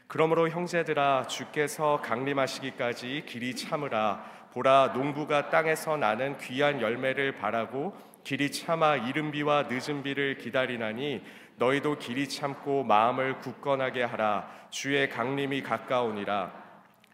그러므로 형제들아, 주께서 강림하시기까지 길이 참으라. 보라, 농부가 땅에서 나는 귀한 열매를 바라고 길이 참아 이른 비와 늦은 비를 기다리나니 너희도 길이 참고 마음을 굳건하게 하라. 주의 강림이 가까우니라.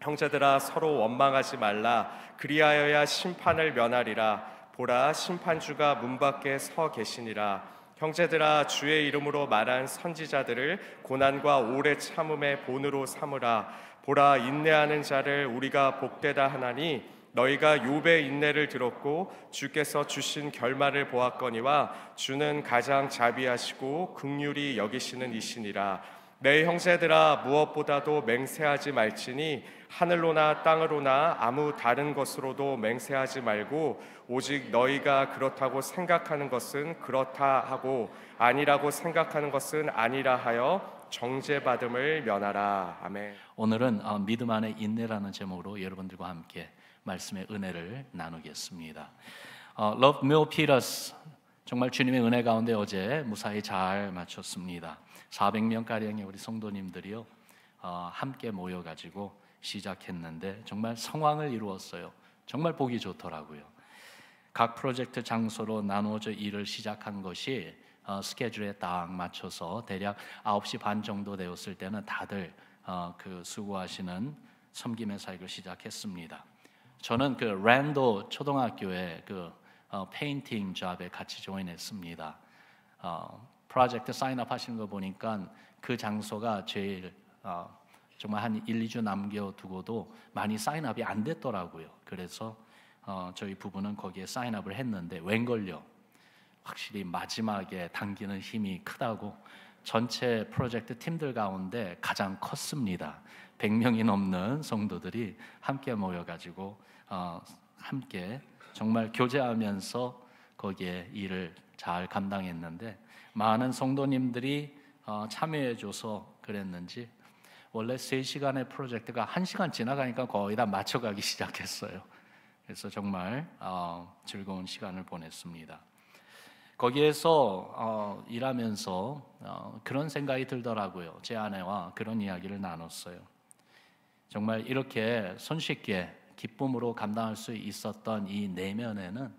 형제들아, 서로 원망하지 말라. 그리하여야 심판을 면하리라. 보라, 심판주가 문 밖에 서 계시니라. 형제들아, 주의 이름으로 말한 선지자들을 고난과 오래 참음의 본으로 삼으라. 보라, 인내하는 자를 우리가 복되다 하나니 너희가 욥의 인내를 들었고 주께서 주신 결말을 보았거니와 주는 가장 자비하시고 긍휼히 여기시는 이시니라. 내 형제들아, 무엇보다도 맹세하지 말지니 하늘로나 땅으로나 아무 다른 것으로도 맹세하지 말고 오직 너희가 그렇다고 생각하는 것은 그렇다 하고 아니라고 생각하는 것은 아니라 하여 정죄받음을 면하라. 아멘. 오늘은 믿음 안에 인내라는 제목으로 여러분들과 함께 말씀의 은혜를 나누겠습니다. Love Mule Peters, 정말 주님의 은혜 가운데 어제 무사히 잘 마쳤습니다. 400명가량의 우리 성도님들이요, 함께 모여가지고 시작했는데 정말 성황을 이루었어요. 정말 보기 좋더라고요. 각 프로젝트 장소로 나누어져 일을 시작한 것이 스케줄에 딱 맞춰서 대략 9시 반 정도 되었을 때는 다들 그 수고하시는 섬김의 사역을 시작했습니다. 저는 그 랜도 초등학교에 그 페인팅 잡에 같이 조인했습니다. 프로젝트 사인업 하시는 거 보니까 그 장소가 제일 정말 한 1, 2주 남겨두고도 많이 사인업이 안 됐더라고요. 그래서 저희 부부는 거기에 사인업을 했는데 웬걸요, 확실히 마지막에 당기는 힘이 크다고 전체 프로젝트 팀들 가운데 가장 컸습니다. 100명이 넘는 성도들이 함께 모여가지고 함께 정말 교제하면서 거기에 일을 잘 감당했는데 많은 성도님들이 참여해줘서 그랬는지 원래 3시간의 프로젝트가 1시간 지나가니까 거의 다 맞춰가기 시작했어요. 그래서 정말 즐거운 시간을 보냈습니다. 거기에서 일하면서 그런 생각이 들더라고요. 제 아내와 그런 이야기를 나눴어요. 정말 이렇게 손쉽게 기쁨으로 감당할 수 있었던 이 내면에는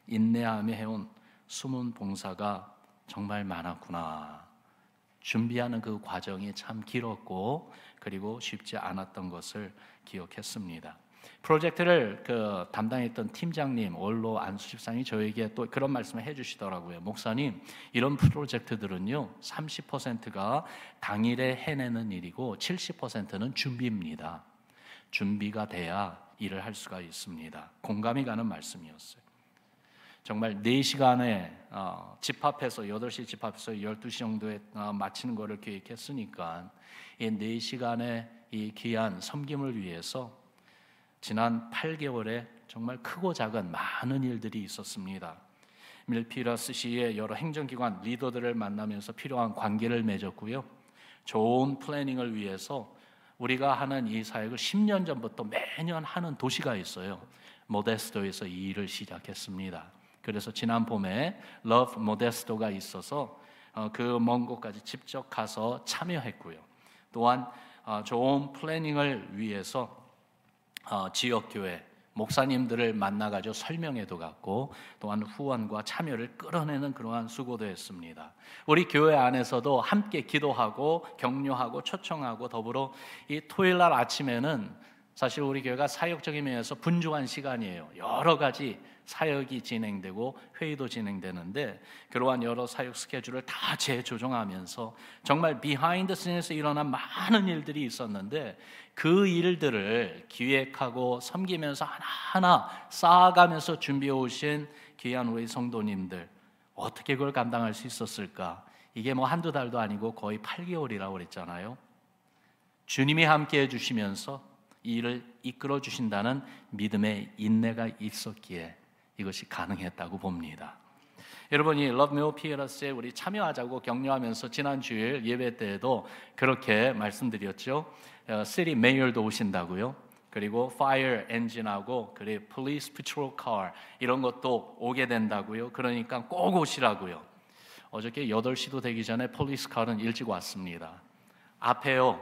인내하며 해온 숨은 봉사가 정말 많았구나. 준비하는 그 과정이 참 길었고 그리고 쉽지 않았던 것을 기억했습니다. 프로젝트를 담당했던 팀장님 원로 안수 집사님이 저에게 또 그런 말씀을 해주시더라고요. 목사님, 이런 프로젝트들은요 30%가 당일에 해내는 일이고 70%는 준비입니다. 준비가 돼야 일을 할 수가 있습니다. 공감이 가는 말씀이었어요. 정말 4시간에 집합해서 8시 집합해서 12시 정도에 마치는 거를 계획했으니까 이 4시간의 이 귀한 섬김을 위해서 지난 8개월에 정말 크고 작은 많은 일들이 있었습니다. 밀피러스 시의 여러 행정기관 리더들을 만나면서 필요한 관계를 맺었고요. 좋은 플래닝을 위해서 우리가 하는 이 사역을 10년 전부터 매년 하는 도시가 있어요. 모데스토에서 이 일을 시작했습니다. 그래서 지난 봄에 러브 모데스토가 있어서 그 먼 곳까지 직접 가서 참여했고요. 또한 좋은 플래닝을 위해서 지역교회 목사님들을 만나가지고 설명회도 갖고 또한 후원과 참여를 끌어내는 그러한 수고도 했습니다. 우리 교회 안에서도 함께 기도하고 격려하고 초청하고 더불어 이 토요일 날 아침에는 사실 우리 교회가 사역적인 면에서 분주한 시간이에요. 여러 가지 사역이 진행되고 회의도 진행되는데 그러한 여러 사역 스케줄을 다 재조정하면서 정말 비하인드 씬에서 일어난 많은 일들이 있었는데 그 일들을 기획하고 섬기면서 하나하나 쌓아가면서 준비해 오신 귀한 우리 성도님들, 어떻게 그걸 감당할 수 있었을까? 이게 뭐 한두 달도 아니고 거의 8개월이라고 그랬잖아요. 주님이 함께 해주시면서 이 일을 이끌어 주신다는 믿음의 인내가 있었기에 이것이 가능했다고 봅니다. 여러분, 이 Love Mule Peters에 우리 참여하자고 격려하면서 지난 주일 예배 때에도 그렇게 말씀드렸죠. City Mayor도 오신다고요. 그리고 Fire Engine하고 그리고 Police Patrol Car 이런 것도 오게 된다고요. 그러니까 꼭 오시라고요. 어저께 8시도 되기 전에 폴리스 칼은 일찍 왔습니다. 앞에요.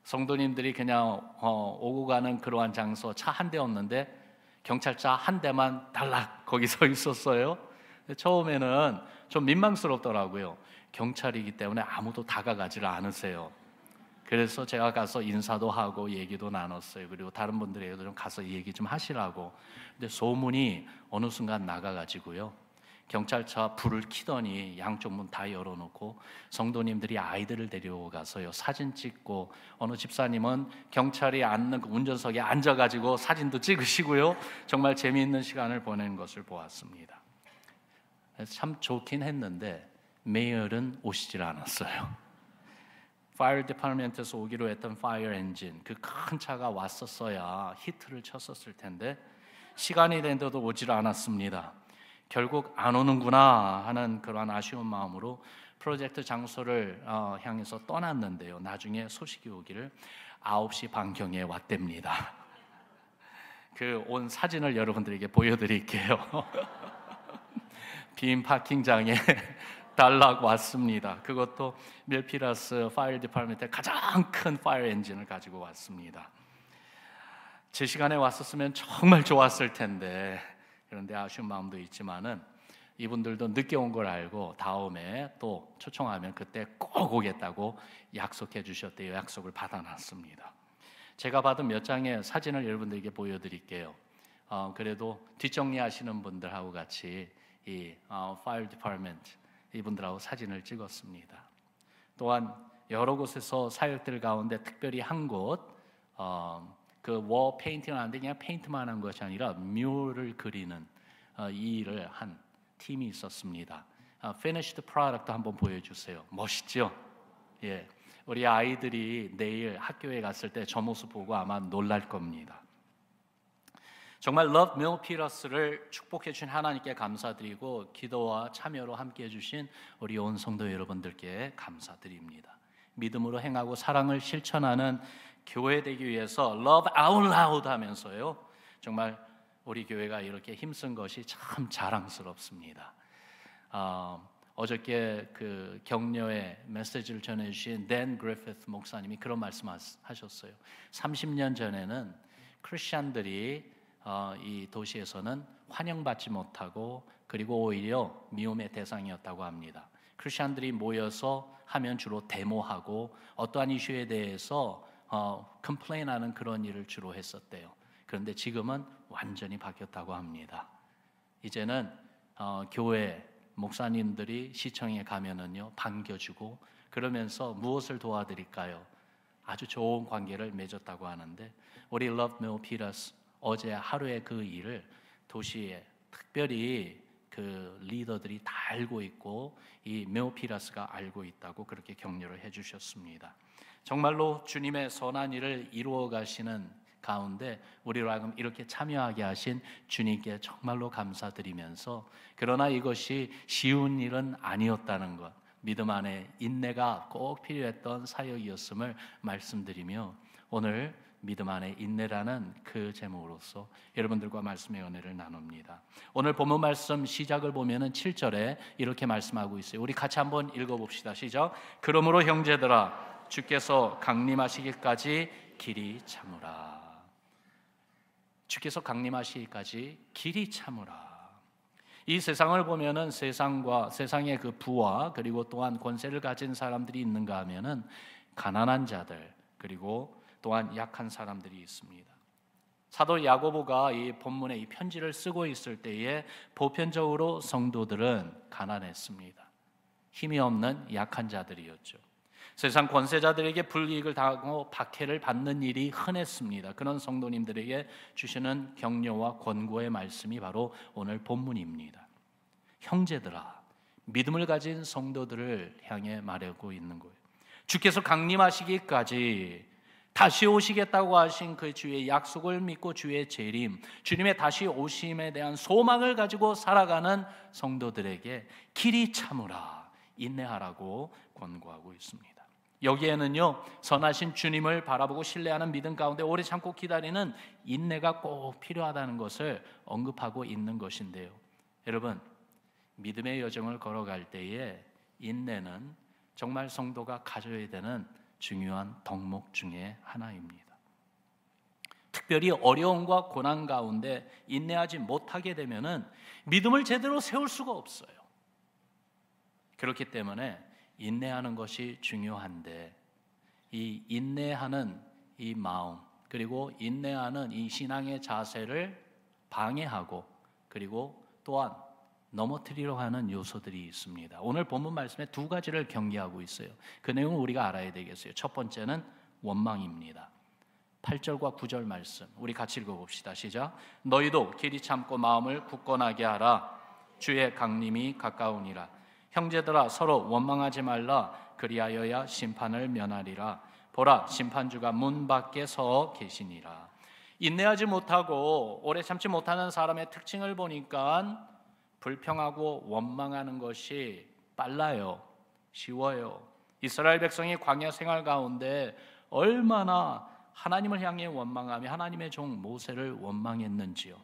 성도님들이 그냥 오고 가는 그러한 장소 차 한 대 없는데 경찰차 한 대만 달락 거기 서 있었어요. 처음에는 좀 민망스럽더라고요. 경찰이기 때문에 아무도 다가가지를 않으세요. 그래서 제가 가서 인사도 하고 얘기도 나눴어요. 그리고 다른 분들에게도 좀 가서 얘기 좀 하시라고. 근데 소문이 어느 순간 나가가지고요, 경찰차 불을 켜더니 양쪽 문 다 열어놓고 성도님들이 아이들을 데리고 가서요 사진 찍고, 어느 집사님은 경찰이 앉는 그 운전석에 앉아가지고 사진도 찍으시고요, 정말 재미있는 시간을 보낸 것을 보았습니다. 참 좋긴 했는데 메이어는 오시질 않았어요. 파이어 디파트먼트에서 오기로 했던 파이어 엔진, 그 큰 차가 왔었어야 히트를 쳤었을 텐데 시간이 됐는데도 오질 않았습니다. 결국 안 오는구나 하는 그러한 아쉬운 마음으로 프로젝트 장소를 향해서 떠났는데요, 나중에 소식이 오기를 9시 반경에 왔답니다. 그 온 사진을 여러분들에게 보여드릴게요. 빈 파킹장에 달락 왔습니다. 그것도 밀피러스 파이어 디파트먼트의 가장 큰 파이어 엔진을 가지고 왔습니다. 제 시간에 왔었으면 정말 좋았을 텐데, 그런데 아쉬운 마음도 있지만은 이분들도 늦게 온 걸 알고 다음에 또 초청하면 그때 꼭 오겠다고 약속해 주셨대요. 약속을 받아놨습니다. 제가 받은 몇 장의 사진을 여러분들에게 보여드릴게요. 그래도 뒷정리하시는 분들하고 같이 이 파이어 디파트먼트 이분들하고 사진을 찍었습니다. 또한 여러 곳에서 사역들 가운데 특별히 한 곳, 그 워 페인팅을 하는데 그냥 페인트만 한 것이 아니라 뮤를 그리는 이 일을 한 팀이 있었습니다. Finished Product도 한번 보여주세요. 멋있죠? 예, 우리 아이들이 내일 학교에 갔을 때 저 모습 보고 아마 놀랄 겁니다. 정말 Love Milpitas를 축복해 주신 하나님께 감사드리고 기도와 참여로 함께해 주신 우리 온 성도 여러분들께 감사드립니다. 믿음으로 행하고 사랑을 실천하는 교회 되기 위해서 Love Out Loud 하면서요, 정말 우리 교회가 이렇게 힘쓴 것이 참 자랑스럽습니다. 어저께 그 격려의 메시지를 전해주신 댄 그리피스 목사님이 그런 말씀하셨어요. 30년 전에는 크리스천들이 이 도시에서는 환영받지 못하고 그리고 오히려 미움의 대상이었다고 합니다. 크리스천들이 모여서 하면 주로 데모하고 어떠한 이슈에 대해서 컴플레인하는 그런 일을 주로 했었대요. 그런데 지금은 완전히 바뀌었다고 합니다. 이제는 교회 목사님들이 시청에 가면은요 반겨주고 그러면서 무엇을 도와드릴까요? 아주 좋은 관계를 맺었다고 하는데, 우리 Love Milpitas 어제 하루의 그 일을 도시에 특별히 그 리더들이 다 알고 있고 이 밀피라스가 알고 있다고 그렇게 격려를 해주셨습니다. 정말로 주님의 선한 일을 이루어 가시는 가운데 우리로 하여금 이렇게 참여하게 하신 주님께 정말로 감사드리면서, 그러나 이것이 쉬운 일은 아니었다는 것, 믿음 안에 인내가 꼭 필요했던 사역이었음을 말씀드리며, 오늘 믿음 안에 인내라는 그 제목으로서 여러분들과 말씀의 은혜를 나눕니다. 오늘 본문 말씀 시작을 보면은 7절에 이렇게 말씀하고 있어요. 우리 같이 한번 읽어봅시다. 시작. 그러므로 형제들아, 주께서 강림하시기까지 길이 참으라. 주께서 강림하시기까지 길이 참으라. 이 세상을 보면은 세상과 세상의 그 부와 그리고 또한 권세를 가진 사람들이 있는가 하면은 가난한 자들 그리고 또한 약한 사람들이 있습니다. 사도 야고보가 이 본문에 이 편지를 쓰고 있을 때에 보편적으로 성도들은 가난했습니다. 힘이 없는 약한 자들이었죠. 세상 권세자들에게 불이익을 당하고 박해를 받는 일이 흔했습니다. 그런 성도님들에게 주시는 격려와 권고의 말씀이 바로 오늘 본문입니다. 형제들아, 믿음을 가진 성도들을 향해 말하고 있는 거예요. 주께서 강림하시기까지 다시 오시겠다고 하신 그 주의 약속을 믿고 주의 재림, 주님의 다시 오심에 대한 소망을 가지고 살아가는 성도들에게 길이 참으라, 인내하라고 권고하고 있습니다. 여기에는요, 선하신 주님을 바라보고 신뢰하는 믿음 가운데 오래 참고 기다리는 인내가 꼭 필요하다는 것을 언급하고 있는 것인데요, 여러분, 믿음의 여정을 걸어갈 때에 인내는 정말 성도가 가져야 되는 중요한 덕목 중에 하나입니다. 특별히 어려움과 고난 가운데 인내하지 못하게 되면은 믿음을 제대로 세울 수가 없어요. 그렇기 때문에 인내하는 것이 중요한데, 이 인내하는 이 마음, 그리고 인내하는 이 신앙의 자세를 방해하고, 그리고 또한 넘어뜨리려 하는 요소들이 있습니다. 오늘 본문 말씀에 두 가지를 경계하고 있어요. 그 내용을 우리가 알아야 되겠어요. 첫 번째는 원망입니다. 8절과 9절 말씀 우리 같이 읽어봅시다. 시작. 너희도 길이 참고 마음을 굳건하게 하라. 주의 강림이 가까우니라. 형제들아 서로 원망하지 말라. 그리하여야 심판을 면하리라. 보라, 심판주가 문 밖에 서 계시니라. 인내하지 못하고 오래 참지 못하는 사람의 특징을 보니까 불평하고 원망하는 것이 빨라요. 쉬워요. 이스라엘 백성이 광야 생활 가운데 얼마나 하나님을 향해 원망하며 하나님의 종 모세를 원망했는지요.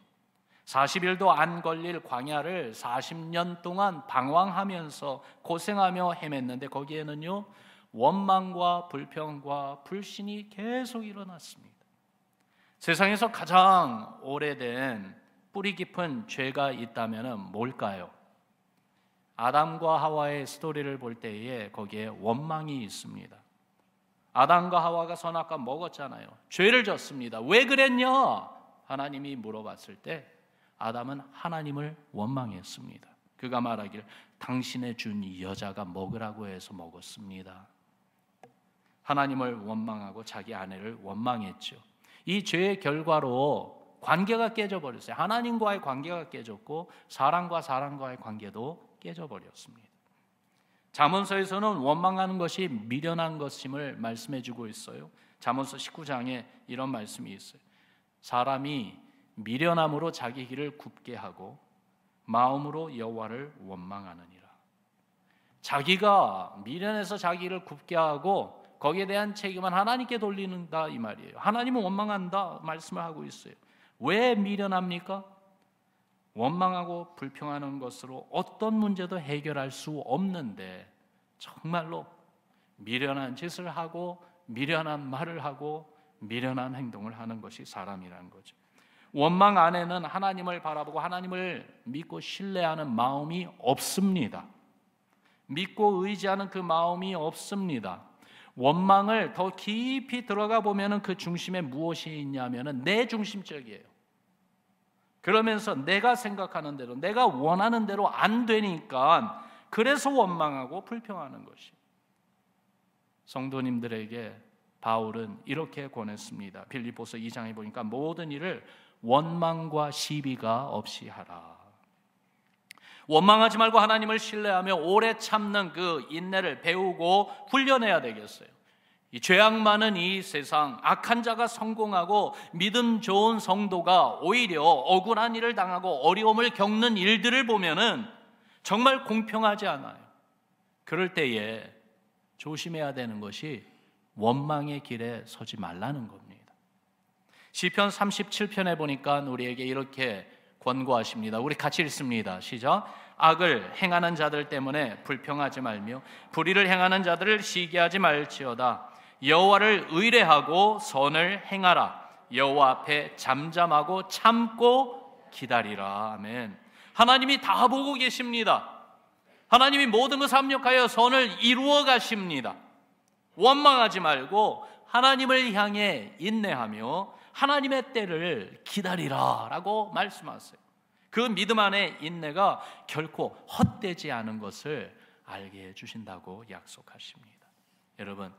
40일도 안 걸릴 광야를 40년 동안 방황하면서 고생하며 헤맸는데 거기에는요, 원망과 불평과 불신이 계속 일어났습니다. 세상에서 가장 오래된 뿌리 깊은 죄가 있다면 뭘까요? 아담과 하와의 스토리를 볼 때에 거기에 원망이 있습니다. 아담과 하와가 선악과 먹었잖아요. 죄를 졌습니다. 왜 그랬냐? 하나님이 물어봤을 때 아담은 하나님을 원망했습니다. 그가 말하기를 당신의 준 이 여자가 먹으라고 해서 먹었습니다. 하나님을 원망하고 자기 아내를 원망했죠. 이 죄의 결과로 관계가 깨져버렸어요. 하나님과의 관계가 깨졌고 사람과 사람과의 관계도 깨져버렸습니다. 잠언서에서는 원망하는 것이 미련한 것임을 말씀해주고 있어요. 잠언서 19장에 이런 말씀이 있어요. 사람이 미련함으로 자기 길을 굽게 하고 마음으로 여호와를 원망하느니라. 자기가 미련해서 자기 길을 굽게 하고 거기에 대한 책임은 하나님께 돌리는다 이 말이에요. 하나님은 원망한다 말씀을 하고 있어요. 왜 미련합니까? 원망하고 불평하는 것으로 어떤 문제도 해결할 수 없는데 정말로 미련한 짓을 하고 미련한 말을 하고 미련한 행동을 하는 것이 사람이라는 거죠. 원망 안에는 하나님을 바라보고 하나님을 믿고 신뢰하는 마음이 없습니다. 믿고 의지하는 그 마음이 없습니다. 원망을 더 깊이 들어가 보면 그 중심에 무엇이 있냐면 내 중심적이에요. 그러면서 내가 생각하는 대로 내가 원하는 대로 안 되니까 그래서 원망하고 불평하는 것이. 성도님들에게 바울은 이렇게 권했습니다. 빌립보서 2장에 보니까 모든 일을 원망과 시비가 없이 하라. 원망하지 말고 하나님을 신뢰하며 오래 참는 그 인내를 배우고 훈련해야 되겠어요. 이 죄악 많은 이 세상, 악한 자가 성공하고 믿음 좋은 성도가 오히려 억울한 일을 당하고 어려움을 겪는 일들을 보면은 정말 공평하지 않아요. 그럴 때에 조심해야 되는 것이 원망의 길에 서지 말라는 겁니다. 시편 37편에 보니까 우리에게 이렇게 권고하십니다. 우리 같이 읽습니다. 시작. 악을 행하는 자들 때문에 불평하지 말며 불의를 행하는 자들을 시기하지 말지어다. 여호와를 의뢰하고 선을 행하라. 여호와 앞에 잠잠하고 참고 기다리라. 아멘. 하나님이 다 보고 계십니다. 하나님이 모든 것을 합력하여 선을 이루어 가십니다. 원망하지 말고 하나님을 향해 인내하며 하나님의 때를 기다리라 라고 말씀하세요. 그 믿음 안에 인내가 결코 헛되지 않은 것을 알게 해주신다고 약속하십니다. 여러분,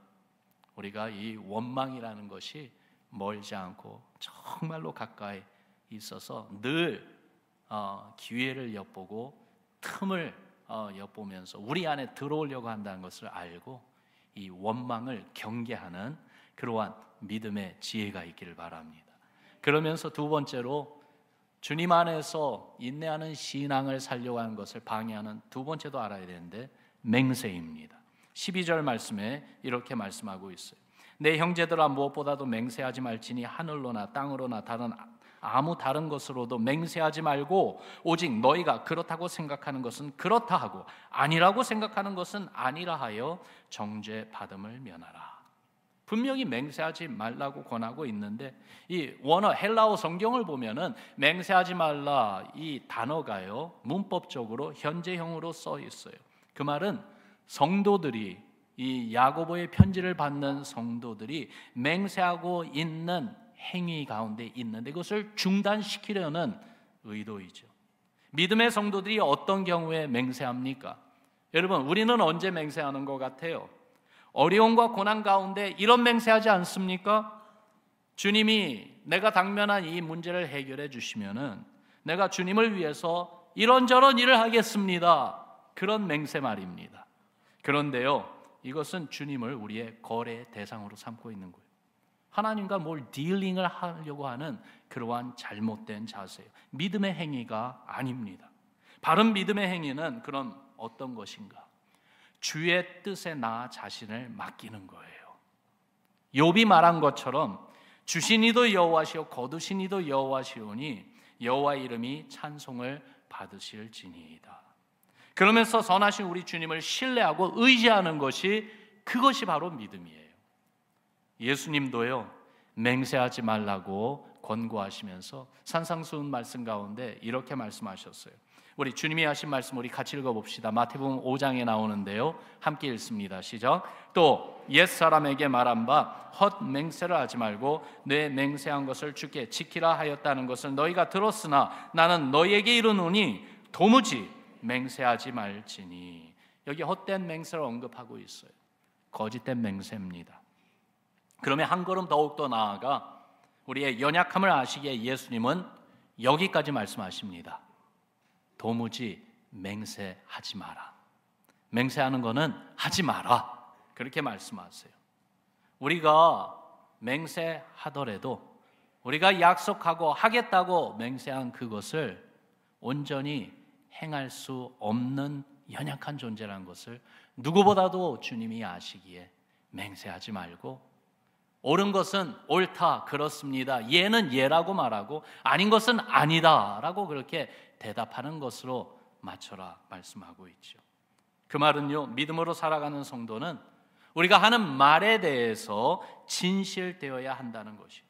우리가 이 원망이라는 것이 멀지 않고 정말로 가까이 있어서 늘 기회를 엿보고 틈을 엿보면서 우리 안에 들어오려고 한다는 것을 알고 이 원망을 경계하는 그러한 믿음의 지혜가 있기를 바랍니다. 그러면서 두 번째로 주님 안에서 인내하는 신앙을 살려고 하는 것을 방해하는 두 번째도 알아야 되는데 맹세입니다. 12절 말씀에 이렇게 말씀하고 있어요. 내 형제들아 무엇보다도 맹세하지 말지니 하늘로나 땅으로나 아무 다른 것으로도 맹세하지 말고 오직 너희가 그렇다고 생각하는 것은 그렇다 하고 아니라고 생각하는 것은 아니라 하여 정죄 받음을 면하라. 분명히 맹세하지 말라고 권하고 있는데 이 원어 헬라어 성경을 보면은 맹세하지 말라 이 단어가요 문법적으로 현재형으로 써 있어요. 그 말은 성도들이 이 야고보의 편지를 받는 성도들이 맹세하고 있는 행위 가운데 있는데 그것을 중단시키려는 의도이죠. 믿음의 성도들이 어떤 경우에 맹세합니까? 여러분, 우리는 언제 맹세하는 것 같아요? 어려움과 고난 가운데 이런 맹세하지 않습니까? 주님이 내가 당면한 이 문제를 해결해 주시면은 내가 주님을 위해서 이런저런 일을 하겠습니다. 그런 맹세 말입니다. 그런데요, 이것은 주님을 우리의 거래 대상으로 삼고 있는 거예요. 하나님과 뭘 딜링을 하려고 하는 그러한 잘못된 자세예요. 믿음의 행위가 아닙니다. 바른 믿음의 행위는 그럼 어떤 것인가? 주의 뜻에 나 자신을 맡기는 거예요. 욥이 말한 것처럼 주신 이도 여호와시오 거두신 이도 여호와시오니 여호와의 이름이 찬송을 받으실지니이다. 그러면서 선하신 우리 주님을 신뢰하고 의지하는 것이 그것이 바로 믿음이에요. 예수님도요 맹세하지 말라고 권고하시면서 산상수훈 말씀 가운데 이렇게 말씀하셨어요. 우리 주님이 하신 말씀 우리 같이 읽어봅시다. 마태복음 5장에 나오는데요 함께 읽습니다. 시작. 또 옛사람에게 말한 바 헛맹세를 하지 말고 내 맹세한 것을 주께 지키라 하였다는 것을 너희가 들었으나 나는 너희에게 이르노니 도무지 맹세하지 말지니. 여기 헛된 맹세를 언급하고 있어요. 거짓된 맹세입니다. 그러면 한 걸음 더욱더 나아가 우리의 연약함을 아시기에 예수님은 여기까지 말씀하십니다. 도무지 맹세하지 마라. 맹세하는 거는 하지 마라. 그렇게 말씀하세요. 우리가 맹세하더라도 우리가 약속하고 하겠다고 맹세한 그것을 온전히 행할 수 없는 연약한 존재라는 것을 누구보다도 주님이 아시기에 맹세하지 말고 옳은 것은 옳다, 그렇습니다, 예는 예라고 말하고 아닌 것은 아니다라고 그렇게 대답하는 것으로 맞춰라 말씀하고 있죠. 그 말은요, 믿음으로 살아가는 성도는 우리가 하는 말에 대해서 진실되어야 한다는 것이에요.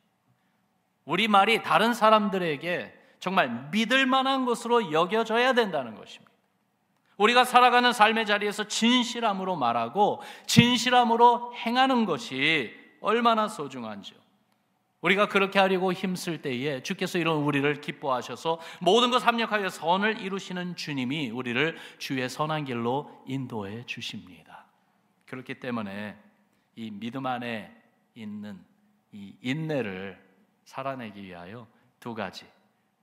우리 말이 다른 사람들에게 정말 믿을 만한 것으로 여겨져야 된다는 것입니다. 우리가 살아가는 삶의 자리에서 진실함으로 말하고 진실함으로 행하는 것이 얼마나 소중한지요. 우리가 그렇게 하려고 힘쓸 때에 주께서 이런 우리를 기뻐하셔서 모든 것 합력하여 선을 이루시는 주님이 우리를 주의 선한 길로 인도해 주십니다. 그렇기 때문에 이 믿음 안에 있는 이 인내를 살아내기 위하여 두 가지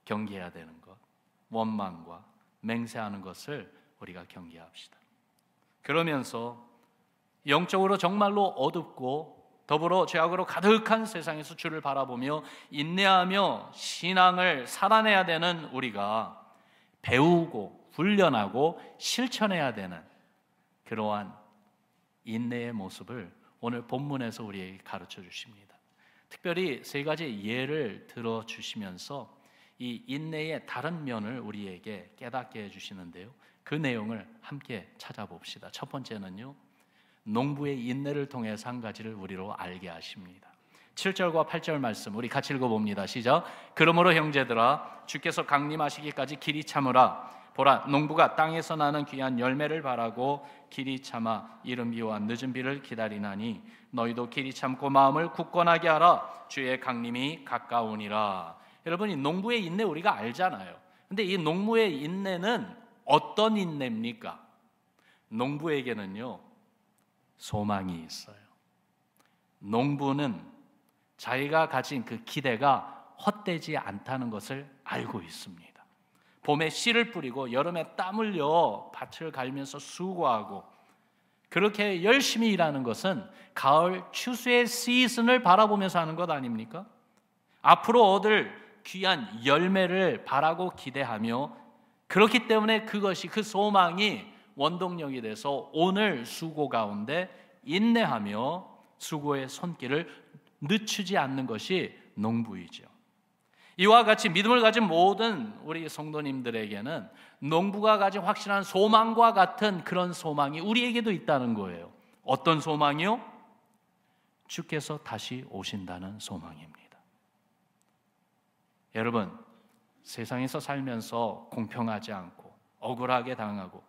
경계해야 되는 것, 원망과 맹세하는 것을 우리가 경계합시다. 그러면서 영적으로 정말로 어둡고 더불어 죄악으로 가득한 세상에서 주를 바라보며 인내하며 신앙을 살아내야 되는 우리가 배우고 훈련하고 실천해야 되는 그러한 인내의 모습을 오늘 본문에서 우리에게 가르쳐 주십니다. 특별히 세 가지 예를 들어주시면서 이 인내의 다른 면을 우리에게 깨닫게 해주시는데요, 그 내용을 함께 찾아봅시다. 첫 번째는요, 농부의 인내를 통해서 한 가지를 우리로 알게 하십니다. 7절과 8절 말씀 우리 같이 읽어봅니다. 시작. 그러므로 형제들아 주께서 강림하시기까지 길이 참으라. 보라, 농부가 땅에서 나는 귀한 열매를 바라고 길이 참아 이른 비와 늦은 비를 기다리나니 너희도 길이 참고 마음을 굳건하게 하라. 주의 강림이 가까우니라. 여러분, 이 농부의 인내 우리가 알잖아요. 근데 이 농부의 인내는 어떤 인내입니까? 농부에게는요, 소망이 있어요. 농부는 자기가 가진 그 기대가 헛되지 않다는 것을 알고 있습니다. 봄에 씨를 뿌리고 여름에 땀 흘려 밭을 갈면서 수고하고 그렇게 열심히 일하는 것은 가을 추수의 시즌을 바라보면서 하는 것 아닙니까? 앞으로 얻을 귀한 열매를 바라고 기대하며 그렇기 때문에 그것이 그 소망이 원동력이 돼서 오늘 수고 가운데 인내하며 수고의 손길을 늦추지 않는 것이 농부이죠. 이와 같이 믿음을 가진 모든 우리 성도님들에게는 농부가 가진 확실한 소망과 같은 그런 소망이 우리에게도 있다는 거예요. 어떤 소망이요? 주께서 다시 오신다는 소망입니다. 여러분, 세상에서 살면서 공평하지 않고 억울하게 당하고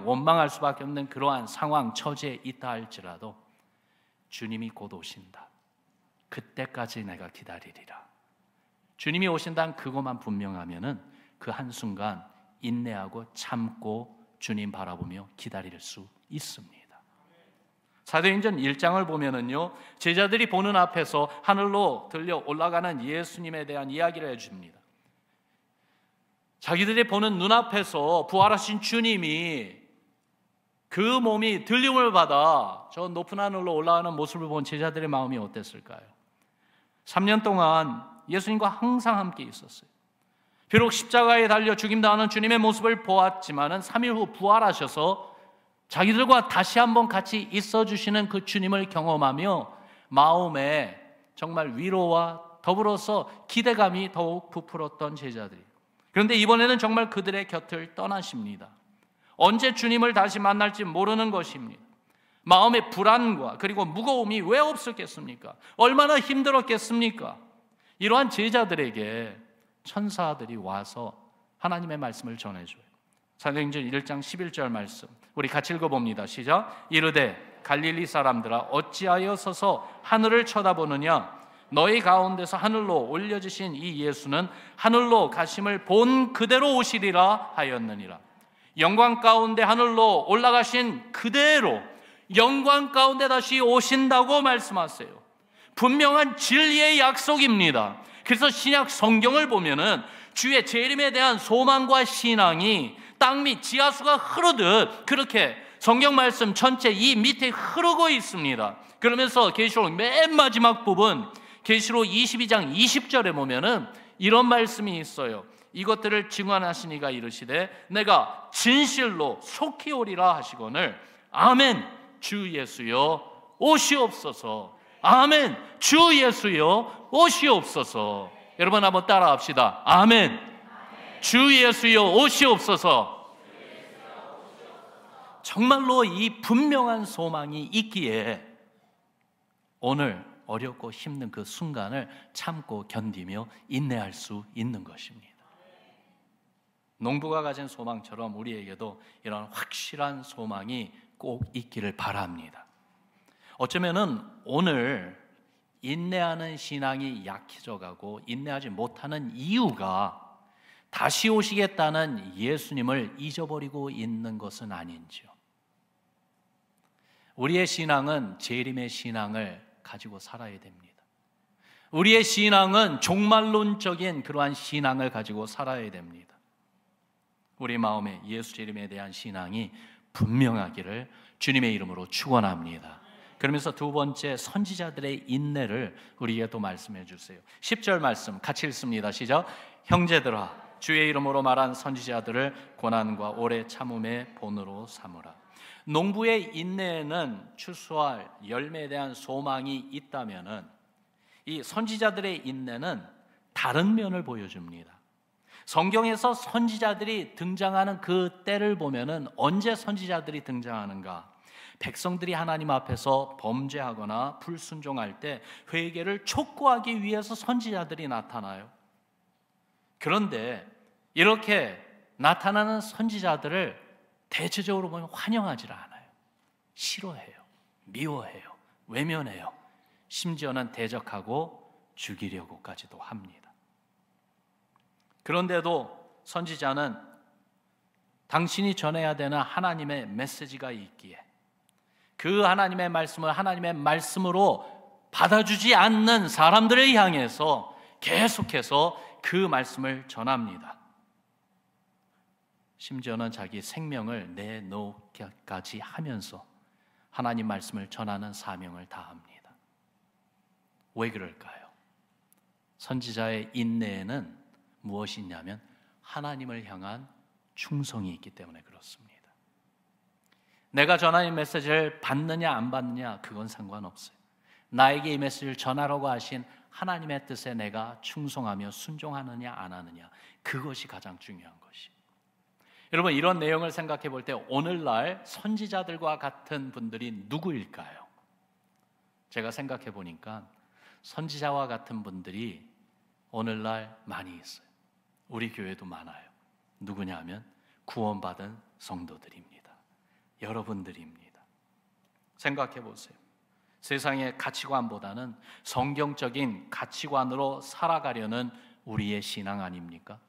원망할 수밖에 없는 그러한 상황, 처지에 있다 할지라도 주님이 곧 오신다. 그때까지 내가 기다리리라. 주님이 오신다는 그것만 분명하면은 그 한순간 인내하고 참고 주님 바라보며 기다릴 수 있습니다. 사도행전 1장을 보면은요, 제자들이 보는 앞에서 하늘로 들려 올라가는 예수님에 대한 이야기를 해줍니다. 자기들이 보는 눈앞에서 부활하신 주님이 그 몸이 들림을 받아 저 높은 하늘로 올라가는 모습을 본 제자들의 마음이 어땠을까요? 3년 동안 예수님과 항상 함께 있었어요. 비록 십자가에 달려 죽임당하는 주님의 모습을 보았지만은 3일 후 부활하셔서 자기들과 다시 한번 같이 있어주시는 그 주님을 경험하며 마음에 정말 위로와 더불어서 기대감이 더욱 부풀었던 제자들이. 그런데 이번에는 정말 그들의 곁을 떠나십니다. 언제 주님을 다시 만날지 모르는 것입니다. 마음의 불안과 그리고 무거움이 왜 없었겠습니까? 얼마나 힘들었겠습니까? 이러한 제자들에게 천사들이 와서 하나님의 말씀을 전해줘요. 사도행전 1장 11절 말씀 우리 같이 읽어봅니다. 시작. 이르되 갈릴리 사람들아 어찌하여 서서 하늘을 쳐다보느냐? 너희 가운데서 하늘로 올려지신 이 예수는 하늘로 가심을 본 그대로 오시리라 하였느니라. 영광 가운데 하늘로 올라가신 그대로 영광 가운데 다시 오신다고 말씀하세요. 분명한 진리의 약속입니다. 그래서 신약 성경을 보면은 주의 재림에 대한 소망과 신앙이 땅 밑 지하수가 흐르듯 그렇게 성경 말씀 전체 이 밑에 흐르고 있습니다. 그러면서 계시록 맨 마지막 부분 계시록 22장 20절에 보면은 이런 말씀이 있어요. 이것들을 증언하시니가 이르시되 내가 진실로 속히 오리라 하시거늘 아멘 주 예수여 오시옵소서. 아멘 주 예수여 오시옵소서. 여러분 한번 따라합시다. 아멘 주 예수여 오시옵소서. 정말로 이 분명한 소망이 있기에 오늘 어렵고 힘든 그 순간을 참고 견디며 인내할 수 있는 것입니다. 농부가 가진 소망처럼 우리에게도 이런 확실한 소망이 꼭 있기를 바랍니다. 어쩌면은 오늘 인내하는 신앙이 약해져가고 인내하지 못하는 이유가 다시 오시겠다는 예수님을 잊어버리고 있는 것은 아닌지요. 우리의 신앙은 재림의 신앙을 가지고 살아야 됩니다. 우리의 신앙은 종말론적인 그러한 신앙을 가지고 살아야 됩니다. 우리 마음에 예수 재림에 대한 신앙이 분명하기를 주님의 이름으로 축원합니다. 그러면서 두 번째 선지자들의 인내를 우리에게 또 말씀해 주세요. 10절 말씀 같이 읽습니다. 시작. 형제들아 주의 이름으로 말한 선지자들을 고난과 오래 참음의 본으로 삼으라. 농부의 인내에는 추수할 열매에 대한 소망이 있다면은 이 선지자들의 인내는 다른 면을 보여줍니다. 성경에서 선지자들이 등장하는 그 때를 보면은 언제 선지자들이 등장하는가? 백성들이 하나님 앞에서 범죄하거나 불순종할 때 회개를 촉구하기 위해서 선지자들이 나타나요. 그런데 이렇게 나타나는 선지자들을 대체적으로 보면 환영하지 않아요. 싫어해요. 미워해요. 외면해요. 심지어는 대적하고 죽이려고까지도 합니다. 그런데도 선지자는 당신이 전해야 되는 하나님의 메시지가 있기에 그 하나님의 말씀을 하나님의 말씀으로 받아주지 않는 사람들을 향해서 계속해서 그 말씀을 전합니다. 심지어는 자기 생명을 내놓기까지 하면서 하나님 말씀을 전하는 사명을 다합니다. 왜 그럴까요? 선지자의 인내에는 무엇이 있냐면 하나님을 향한 충성이 있기 때문에 그렇습니다. 내가 전하는 메시지를 받느냐 안 받느냐 그건 상관없어요. 나에게 이 메시지를 전하라고 하신 하나님의 뜻에 내가 충성하며 순종하느냐 안 하느냐 그것이 가장 중요한 것이. 여러분 이런 내용을 생각해 볼 때 오늘날 선지자들과 같은 분들이 누구일까요? 제가 생각해 보니까 선지자와 같은 분들이 오늘날 많이 있어요. 우리 교회도 많아요. 누구냐 하면 구원받은 성도들입니다. 여러분들입니다. 생각해 보세요. 세상의 가치관보다는 성경적인 가치관으로 살아가려는 우리의 신앙 아닙니까?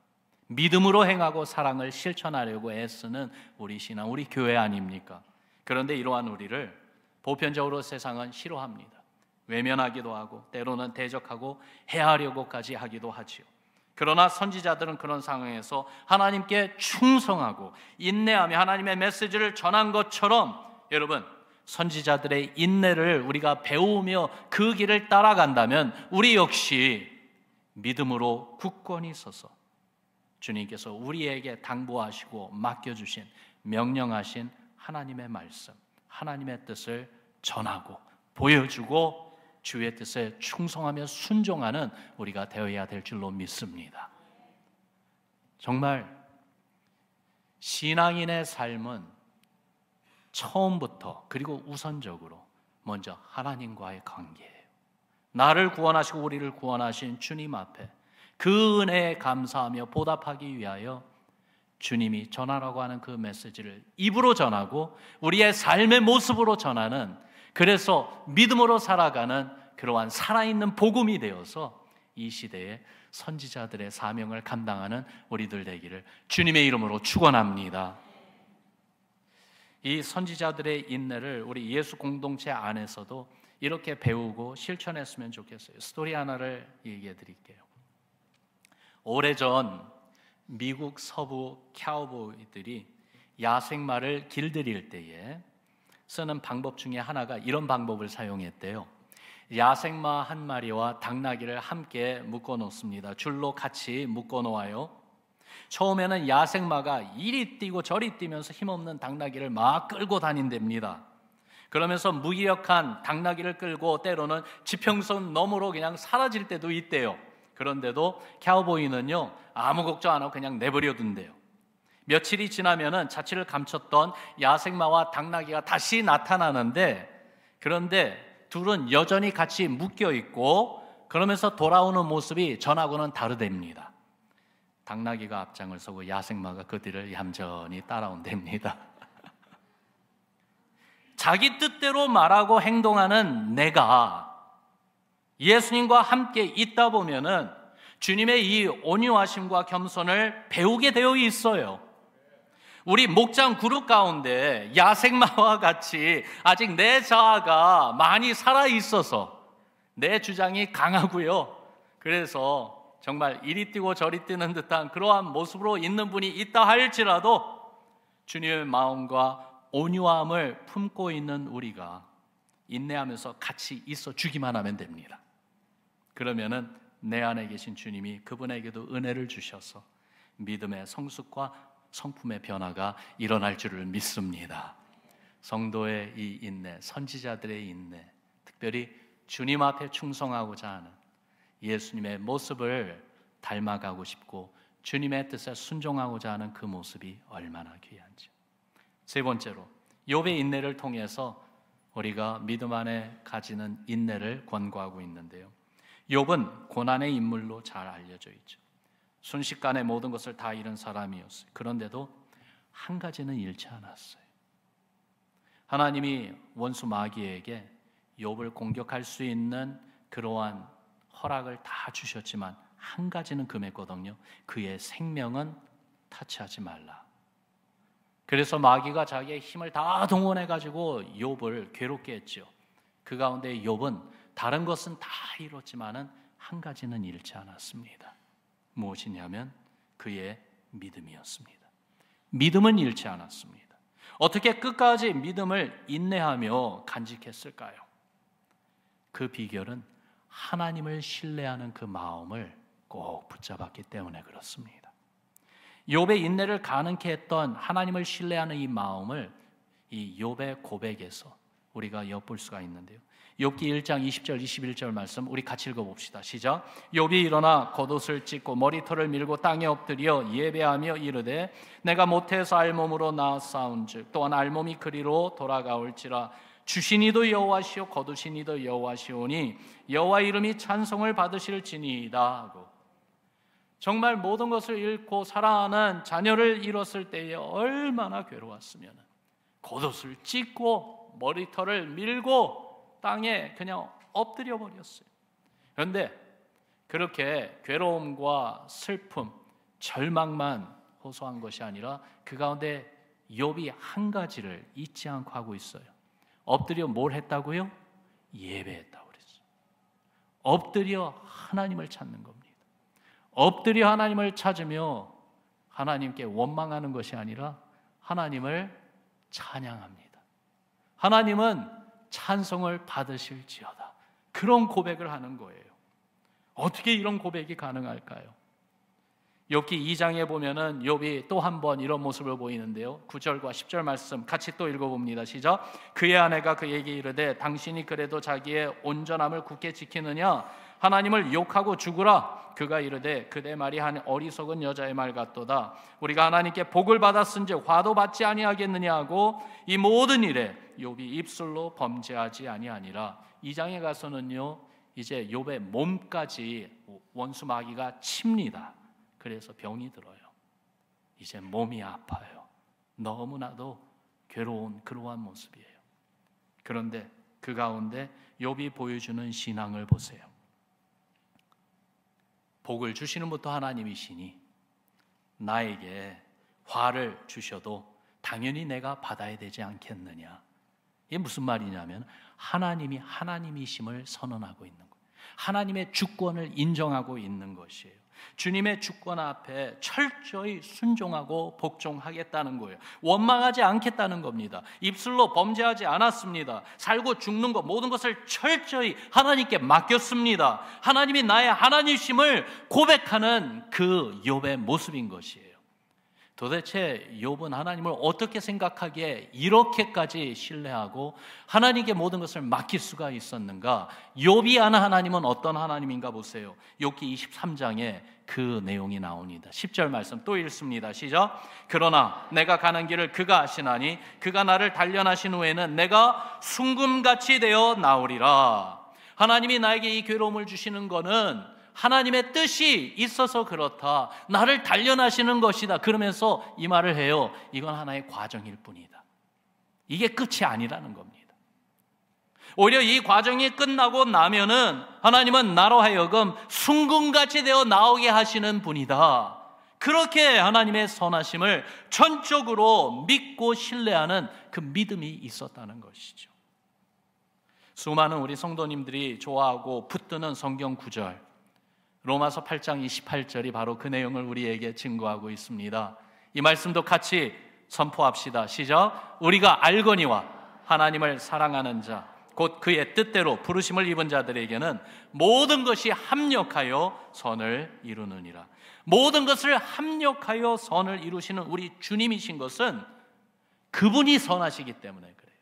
믿음으로 행하고 사랑을 실천하려고 애쓰는 우리 신앙, 우리 교회 아닙니까? 그런데 이러한 우리를 보편적으로 세상은 싫어합니다. 외면하기도 하고 때로는 대적하고 해하려고까지 하기도 하지요. 그러나 선지자들은 그런 상황에서 하나님께 충성하고 인내하며 하나님의 메시지를 전한 것처럼, 여러분, 선지자들의 인내를 우리가 배우며 그 길을 따라간다면 우리 역시 믿음으로 굳건히 서서 주님께서 우리에게 당부하시고 맡겨주신, 명령하신 하나님의 말씀, 하나님의 뜻을 전하고 보여주고 주의 뜻에 충성하며 순종하는 우리가 되어야 될 줄로 믿습니다. 정말 신앙인의 삶은 처음부터 그리고 우선적으로 먼저 하나님과의 관계예요. 나를 구원하시고 우리를 구원하신 주님 앞에 그 은혜에 감사하며 보답하기 위하여 주님이 전하라고 하는 그 메시지를 입으로 전하고 우리의 삶의 모습으로 전하는, 그래서 믿음으로 살아가는 그러한 살아있는 복음이 되어서 이 시대에 선지자들의 사명을 감당하는 우리들 되기를 주님의 이름으로 축원합니다. 이 선지자들의 인내를 우리 예수 공동체 안에서도 이렇게 배우고 실천했으면 좋겠어요. 스토리 하나를 얘기해 드릴게요. 오래전 미국 서부 카우보이들이 야생마를 길들일 때에 쓰는 방법 중에 하나가 이런 방법을 사용했대요. 야생마 한 마리와 당나귀를 함께 묶어 놓습니다. 줄로 같이 묶어 놓아요. 처음에는 야생마가 이리 뛰고 저리 뛰면서 힘없는 당나귀를 막 끌고 다닌답니다. 그러면서 무기력한 당나귀를 끌고 때로는 지평선 너머로 그냥 사라질 때도 있대요. 그런데도 카우보이는요, 아무 걱정 안 하고 그냥 내버려 둔대요. 며칠이 지나면은 자취를 감췄던 야생마와 당나귀가 다시 나타나는데, 그런데 둘은 여전히 같이 묶여 있고 그러면서 돌아오는 모습이 전하고는 다르답니다. 당나귀가 앞장을 서고 야생마가 그 뒤를 얌전히 따라온답니다. 자기 뜻대로 말하고 행동하는 내가 예수님과 함께 있다 보면은 주님의 이 온유하심과 겸손을 배우게 되어 있어요. 우리 목장 그룹 가운데 야생마와 같이 아직 내 자아가 많이 살아 있어서 내 주장이 강하고요. 그래서 정말 이리 뛰고 저리 뛰는 듯한 그러한 모습으로 있는 분이 있다 할지라도 주님의 마음과 온유함을 품고 있는 우리가 인내하면서 같이 있어 주기만 하면 됩니다. 그러면은 내 안에 계신 주님이 그분에게도 은혜를 주셔서 믿음의 성숙과 성품의 변화가 일어날 줄을 믿습니다. 성도의 이 인내, 선지자들의 인내, 특별히 주님 앞에 충성하고자 하는 예수님의 모습을 닮아가고 싶고 주님의 뜻에 순종하고자 하는 그 모습이 얼마나 귀한지. 세 번째로, 욥의 인내를 통해서 우리가 믿음 안에 가지는 인내를 권고하고 있는데요. 욥은 고난의 인물로 잘 알려져 있죠. 순식간에 모든 것을 다 잃은 사람이었어요. 그런데도 한 가지는 잃지 않았어요. 하나님이 원수 마귀에게 욥을 공격할 수 있는 그러한 허락을 다 주셨지만 한 가지는 금했거든요. 그의 생명은 타치하지 말라. 그래서 마귀가 자기의 힘을 다 동원해가지고 욥을 괴롭게 했죠. 그 가운데 욥은 다른 것은 다 잃었지만은 한 가지는 잃지 않았습니다. 무엇이냐면 그의 믿음이었습니다. 믿음은 잃지 않았습니다. 어떻게 끝까지 믿음을 인내하며 간직했을까요? 그 비결은 하나님을 신뢰하는 그 마음을 꼭 붙잡았기 때문에 그렇습니다. 욥의 인내를 가능케 했던 하나님을 신뢰하는 이 마음을 이 욥의 고백에서 우리가 엿볼 수가 있는데요. 욥기 1장 20절 21절 말씀 우리 같이 읽어봅시다. 시작. 욥이 일어나 겉옷을 찢고 머리털을 밀고 땅에 엎드려 예배하며 이르되 내가 모태에서 알몸으로 나았사온즉 또한 알몸이 그리로 돌아가올지라 주신 이도 여호와시오 거두신 이도 여호와시오니 여호와 이름이 찬송을 받으실지니이다 하고, 정말 모든 것을 잃고 사랑하는 자녀를 잃었을 때에 얼마나 괴로웠으면 겉옷을 찢고 머리털을 밀고 땅에 그냥 엎드려 버렸어요. 그런데 그렇게 괴로움과 슬픔, 절망만 호소한 것이 아니라 그 가운데 욥이 한 가지를 잊지 않고 하고 있어요. 엎드려 뭘 했다고요? 예배했다고 그랬어요. 엎드려 하나님을 찾는 겁니다. 엎드려 하나님을 찾으며 하나님께 원망하는 것이 아니라 하나님을 찬양합니다. 하나님은 찬송을 받으실지어다. 그런 고백을 하는 거예요. 어떻게 이런 고백이 가능할까요? 욥기 2장에 보면은 욥이 또 한 번 이런 모습을 보이는데요. 9절과 10절 말씀 같이 또 읽어봅니다. 시작. 그의 아내가 그에게 이르되 당신이 그래도 자기의 온전함을 굳게 지키느냐? 하나님을 욕하고 죽으라. 그가 이르되 그대 말이 한 어리석은 여자의 말 같도다. 우리가 하나님께 복을 받았은즉 화도 받지 아니하겠느냐 하고 이 모든 일에 욥이 입술로 범죄하지 아니하니라. 2장에 가서는요, 이제 욥의 몸까지 원수 마귀가 칩니다. 그래서 병이 들어요. 이제 몸이 아파요. 너무나도 괴로운 그러한 모습이에요. 그런데 그 가운데 욥이 보여주는 신앙을 보세요. 복을 주시는 분도 하나님이시니 나에게 화를 주셔도 당연히 내가 받아야 되지 않겠느냐. 이게 무슨 말이냐면 하나님이 하나님이심을 선언하고 있는 거예요. 하나님의 주권을 인정하고 있는 것이에요. 주님의 주권 앞에 철저히 순종하고 복종하겠다는 거예요. 원망하지 않겠다는 겁니다. 입술로 범죄하지 않았습니다. 살고 죽는 것 모든 것을 철저히 하나님께 맡겼습니다. 하나님이 나의 하나님심을 고백하는 그 욥의 모습인 것이에요. 도대체 욥은 하나님을 어떻게 생각하기에 이렇게까지 신뢰하고 하나님께 모든 것을 맡길 수가 있었는가? 욥이 아는 하나님은 어떤 하나님인가 보세요. 욥기 23장에 그 내용이 나옵니다. 10절 말씀 또 읽습니다. 시작. 그러나 내가 가는 길을 그가 아시나니 그가 나를 단련하신 후에는 내가 순금같이 되어 나오리라. 하나님이 나에게 이 괴로움을 주시는 것은 하나님의 뜻이 있어서 그렇다. 나를 단련하시는 것이다. 그러면서 이 말을 해요. 이건 하나의 과정일 뿐이다. 이게 끝이 아니라는 겁니다. 오히려 이 과정이 끝나고 나면은 하나님은 나로 하여금 순금같이 되어 나오게 하시는 분이다. 그렇게 하나님의 선하심을 전적으로 믿고 신뢰하는 그 믿음이 있었다는 것이죠. 수많은 우리 성도님들이 좋아하고 붙드는 성경 구절, 로마서 8장 28절이 바로 그 내용을 우리에게 증거하고 있습니다. 이 말씀도 같이 선포합시다. 시작. 우리가 알거니와 하나님을 사랑하는 자 곧 그의 뜻대로 부르심을 입은 자들에게는 모든 것이 합력하여 선을 이루느니라. 모든 것을 합력하여 선을 이루시는 우리 주님이신 것은 그분이 선하시기 때문에 그래요.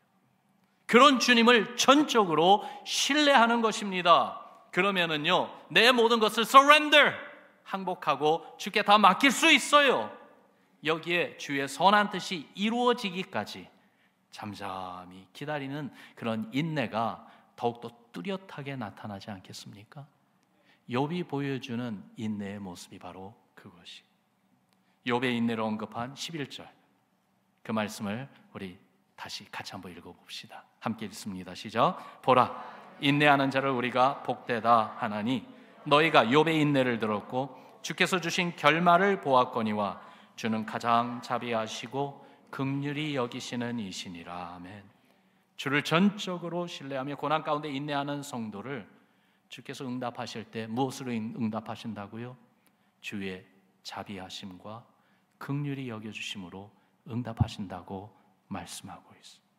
그런 주님을 전적으로 신뢰하는 것입니다. 그러면은요, 내 모든 것을 surrender, 항복하고 주께 다 맡길 수 있어요. 여기에 주의 선한 뜻이 이루어지기까지 잠잠히 기다리는 그런 인내가 더욱더 뚜렷하게 나타나지 않겠습니까? 욥이 보여주는 인내의 모습이 바로 그것이. 욥의 인내를 언급한 11절 그 말씀을 우리 다시 같이 한번 읽어봅시다. 함께 읽습니다. 시작. 보라, 인내하는 자를 우리가 복되다 하나니 너희가 욥의 인내를 들었고 주께서 주신 결말을 보았거니와 주는 가장 자비하시고 긍휼히 여기시는 이시니라. 아멘. 주를 전적으로 신뢰하며 고난 가운데 인내하는 성도를 주께서 응답하실 때 무엇으로 응답하신다고요? 주의 자비하심과 긍휼히 여겨주심으로 응답하신다고 말씀하고 있습니다.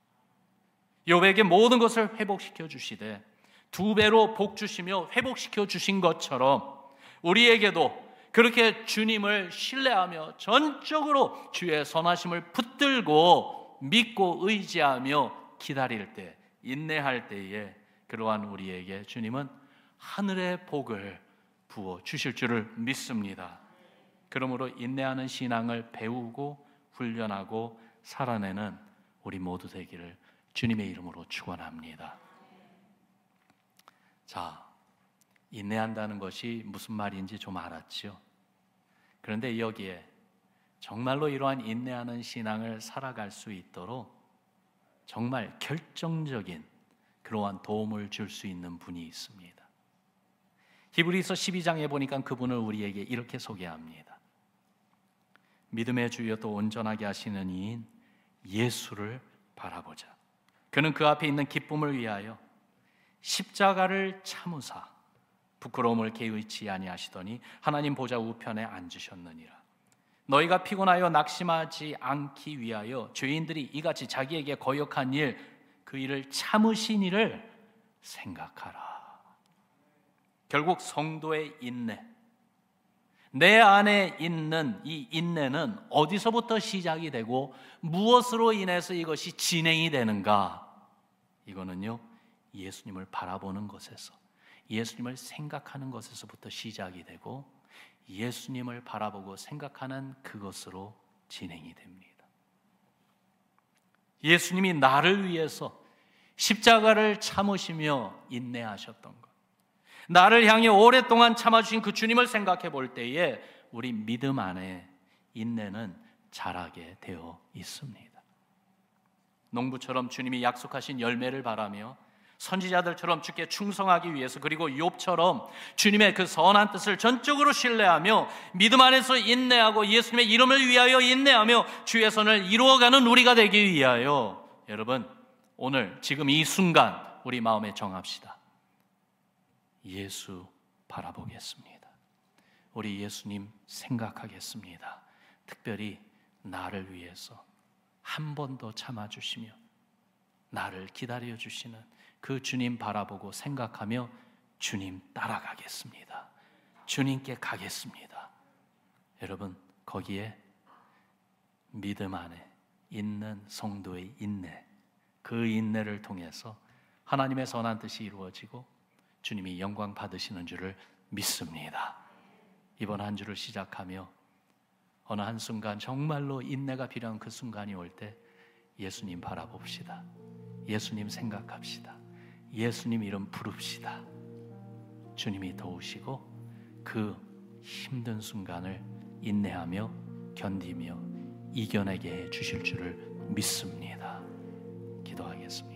욥에게 모든 것을 회복시켜 주시되 2배로 복 주시며 회복시켜 주신 것처럼 우리에게도 그렇게 주님을 신뢰하며 전적으로 주의 선하심을 붙들고 믿고 의지하며 기다릴 때, 인내할 때에 그러한 우리에게 주님은 하늘의 복을 부어 주실 줄을 믿습니다. 그러므로 인내하는 신앙을 배우고 훈련하고 살아내는 우리 모두 되기를 주님의 이름으로 축원합니다. 자, 인내한다는 것이 무슨 말인지 좀 알았죠? 그런데 여기에 정말로 이러한 인내하는 신앙을 살아갈 수 있도록 정말 결정적인 그러한 도움을 줄 수 있는 분이 있습니다. 히브리서 12장에 보니까 그분을 우리에게 이렇게 소개합니다. 믿음의 주여 또 온전하게 하시는 이인 예수를 바라보자. 그는 그 앞에 있는 기쁨을 위하여 십자가를 참으사 부끄러움을 개의치 아니하시더니 하나님 보좌 우편에 앉으셨느니라. 너희가 피곤하여 낙심하지 않기 위하여 죄인들이 이같이 자기에게 거역한 일, 그 일을 참으신 이를 생각하라. 결국 성도의 인내, 내 안에 있는 이 인내는 어디서부터 시작이 되고 무엇으로 인해서 이것이 진행이 되는가? 이거는요, 예수님을 바라보는 것에서, 예수님을 생각하는 것에서부터 시작이 되고 예수님을 바라보고 생각하는 그것으로 진행이 됩니다. 예수님이 나를 위해서 십자가를 참으시며 인내하셨던 것, 나를 향해 오랫동안 참아주신 그 주님을 생각해 볼 때에 우리 믿음 안에 인내는 자라게 되어 있습니다. 농부처럼 주님이 약속하신 열매를 바라며 선지자들처럼 주께 충성하기 위해서, 그리고 욥처럼 주님의 그 선한 뜻을 전적으로 신뢰하며 믿음 안에서 인내하고 예수님의 이름을 위하여 인내하며 주의 선을 이루어가는 우리가 되기 위하여, 여러분 오늘 지금 이 순간 우리 마음에 정합시다. 예수 바라보겠습니다. 우리 예수님 생각하겠습니다. 특별히 나를 위해서 한 번 더 참아주시며 나를 기다려주시는 그 주님 바라보고 생각하며 주님 따라가겠습니다. 주님께 가겠습니다. 여러분, 거기에 믿음 안에 있는 성도의 인내, 그 인내를 통해서 하나님의 선한 뜻이 이루어지고 주님이 영광 받으시는 줄을 믿습니다. 이번 한 주를 시작하며 어느 한순간 정말로 인내가 필요한 그 순간이 올 때 예수님 바라봅시다. 예수님 생각합시다. 예수님 이름 부릅시다. 주님이 도우시고 그 힘든 순간을 인내하며 견디며 이겨내게 해 주실 줄을 믿습니다. 기도하겠습니다.